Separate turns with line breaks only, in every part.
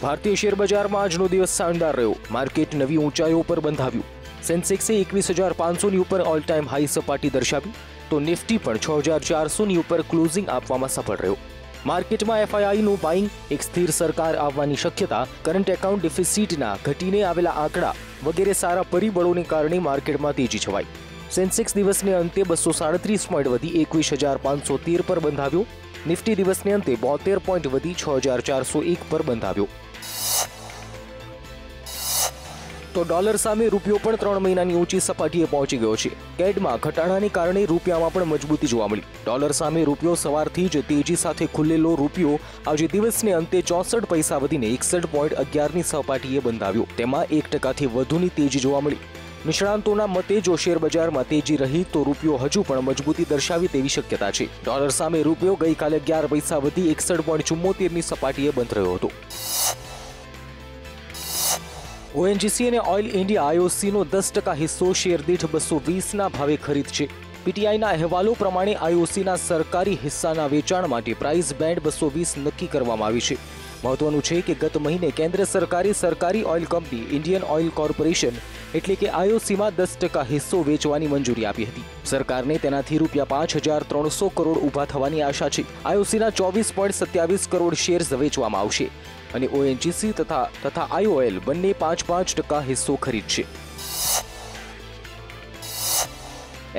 ભારતીય શેર બજારમાં આજનો દિવસ શાનદાર રહ્યો। માર્કેટ નવી ઊંચાઈઓ પર બંધાવ્યું। સેન્સેક્સે 21,500ની ઉપર ઓલ ટાઈમ હાઈ સપાટી દર્શાવી તો નિફ્ટી પણ 6,400ની ઉપર ક્લોઝિંગ આપવામાં સફળ રહ્યો। માર્કેટમાં એફઆઈઆઈનું બાઇંગ, એક સ્થિર સરકાર આવવાની શક્યતા, કરંટ એકાઉન્ટ ડિફિસિટના ઘટીને આવેલા આંકડા વગેરે સારા પરિબળોને કારણે માર્કેટમાં તેજી છવાઈ। સેન્સેક્સ દિવસને અંતે 237 પોઈન્ટ વધી 21,513 પર બંધાવ્યો। નિફ્ટી દિવસને અંતે 72 પોઈન્ટ વધી 6,401 પર બંધાવ્યો। તો ડોલર સામે રૂપિયો પણ 3 મહિનાની ઊંચી સપાટીએ પહોંચી ગયો છે। કેડમાં ઘટાડાને કારણે રૂપિયામાં પણ મજબૂતી જોવા મળી। ડોલર સામે રૂપિયો સવારથી જ તેજી સાથે ખુલેલો રૂપિયો આજે દિવસને અંતે 64 પૈસા વધીને 61.11ની સપાટીએ બંધાવ્યો। તેમાં 1%થી વધુની તેજી જોવા મળી। નિષ્ણાંતોના મતે જો શેર બજારમાં તેજી રહી તો રૂપિયો હજુ પણ મજબૂતી દર્શાવે તેવી શક્યતા છે। ડોલર સામે રૂપિયો ગઈકાલે 11 પૈસા વધી 61.74ની સપાટીએ બંધ રહ્યો હતો। ઓએનજીસી અને ઓઇલ ઇન્ડિયા આઈઓસીનો 10% હિસ્સો શેર દીઠ 220ના ભાવે ખરીદશે। પીટીઆઈના અહેવાલો પ્રમાણે આઈઓસીના સરકારી હિસ્સાના વેચાણ માટે પ્રાઇસ બેન્ડ 220 નક્કી કરવામાં આવી છે। મહત્વનું છે કે ગત મહિને કેન્દ્ર સરકારે સરકારી oil company Indian oil corporation એટલે કે આઈઓસીમાં 10% હિસ્સો વેચવાની મંજૂરી આપી હતી। સરકારને તેનાથી ₹5,300 કરોડ ઊભા થવાની આશા છે। આઈઓસીના 24.27 કરોડ શેર્સ વેચવામાં આવશે અને ઓએનજીસી તથા આઈઓએલ બંને 5% હિસ્સો ખરીદશે।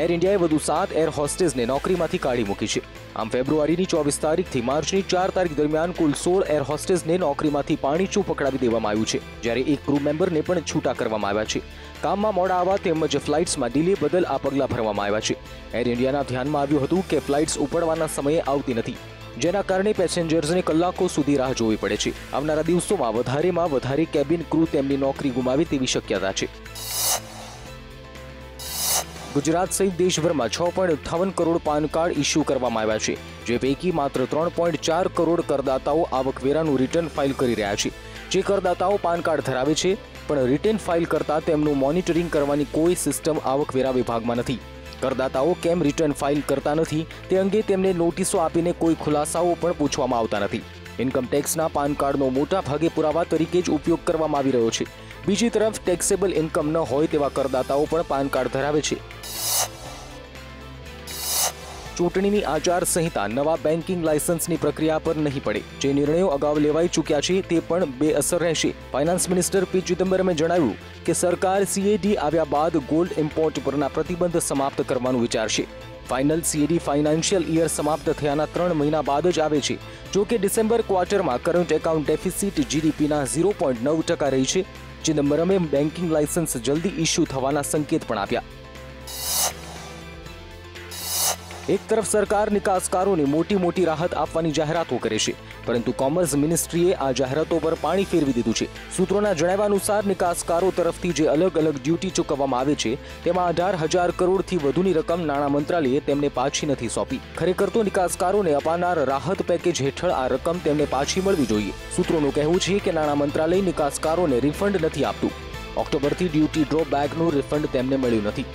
એર ઇન્ડિયાએ વધુ 7 એર હોસ્ટેસને નોકરીમાંથી કાઢી મૂકી છે। આમ ફેબ્રુઆરીની 24 તારીખથી માર્ચની 4 તારીખ દરમિયાન કુલ 16 એર હોસ્ટેસને નોકરીમાંથી પાણીચું પકડાવી દેવામાં આવ્યું છે, જ્યારે એક ક્રૂ મેમ્બરને પણ છૂટા કરવામાં આવ્યા છે। કામમાં મોડા આવવા તેમજ ફ્લાઇટ્સમાં ડિલે બદલ આ પગલાં ભરવામાં આવ્યા છે। એર ઇન્ડિયાના ધ્યાનમાં આવ્યું હતું કે ફ્લાઇટ્સ ઉપડવાના સમયે આવતી નથી, જેના કારણે પેસેન્જર્સને કલાકો સુધી રાહ જોવી પડે છે। આવનારા દિવસોમાં વધારેમાં વધારે કેબિન ક્રૂ તેમની નોકરી ગુમાવે તેવી શક્યતા છે। ગુજરાત સહિત દેશભરમાં 6.58 કરોડ પાન કાર્ડ ઇસ્યુ કરવામાં આવ્યા છે, જે પૈકી માત્ર 3.4 કરોડ કરદાતાઓ આવકવેરાનું રિટર્ન ફાઇલ કરી રહ્યા છે। જે કરદાતાઓ પાન કાર્ડ ધરાવે છે પણ રિટર્ન ફાઇલ કરતા તેમનું મોનિટરિંગ કરવાની કોઈ સિસ્ટમ આવકવેરા વિભાગમાં નથી। કરદાતાઓ કેમ રિટર્ન ફાઇલ કરતા નથી તે અંગે તેમને નોટિસો આપીને કોઈ ખુલાસાઓ પણ પૂછવામાં આવતા નથી। ઇન્કમ ટેક્સના પાન કાર્ડનો મોટા ભાગે પુરાવા તરીકે જ ઉપયોગ કરવામાં આવી રહ્યો છે। બીજી તરફ ટેક્સેબલ ઇન્કમ ન હોય તેવા કરદાતાઓ પણ પાન કાર્ડ ધરાવે છે। ચૂંટણીની આચાર સંહિતા નવા બેન્કિંગ લાયસન્સની પ્રક્રિયા પર નહીં પડે। જે નિર્ણયો અગાઉ લેવાઈ ચૂક્યા છે તે પણ બેઅસર રહેશે। ફાઇનાન્સ મિનિસ્ટર પી ચિદમ્બરમે જણાવ્યું કે સરકાર સીએડી આવ્યા બાદ ગોલ્ડ ઇમ્પોર્ટ પરના પ્રતિબંધ સમાપ્ત કરવાનું વિચારશે। ફાઇનલ સીએડી ફાઇનાન્શિયલ યર સમાપ્ત થયાના 3 મહિના બાદ જ આવે છે। જો કે ડિસેમ્બર ક્વાર્ટરમાં કરંટ એકાઉન્ટ ડેફિસિટ જીડીપીના 0.9% રહી છે। ચિદમ્બરમે બેન્કિંગ લાયસન્સ જલ્દી ઇસ્યુ થવાના સંકેત પણ આપ્યા। એક તરફ સરકાર નિકાસકારોને મોટી રાહત આપવાની જાહેરાતો કરે છે, પરંતુ કોમર્સ મિનિસ્ટ્રીએ આ જાહેરાતો પર પાણી ફેરવી દીધું છે। સૂત્રોના જણાવ્યા અનુસાર નિકાસકારો તરફથી જે અલગ ડ્યુટી ચૂકવવામાં આવે છે તેમાં 18,000 કરોડથી વધુની રકમ નાણાં મંત્રાલયે તેમને પાછી નથી સોંપી। ખરેખર તો નિકાસકારોને અપાનાર રાહત પેકેજ હેઠળ આ રકમ તેમને પાછી મળવી જોઈએ। સૂત્રોનું કહેવું છે કે નાણાં મંત્રાલય નિકાસકારોને રિફંડ નથી આપતું। ઓક્ટોબરથી ડ્યુટી ડ્રોબેકનું રિફંડ તેમને મળ્યું નથી।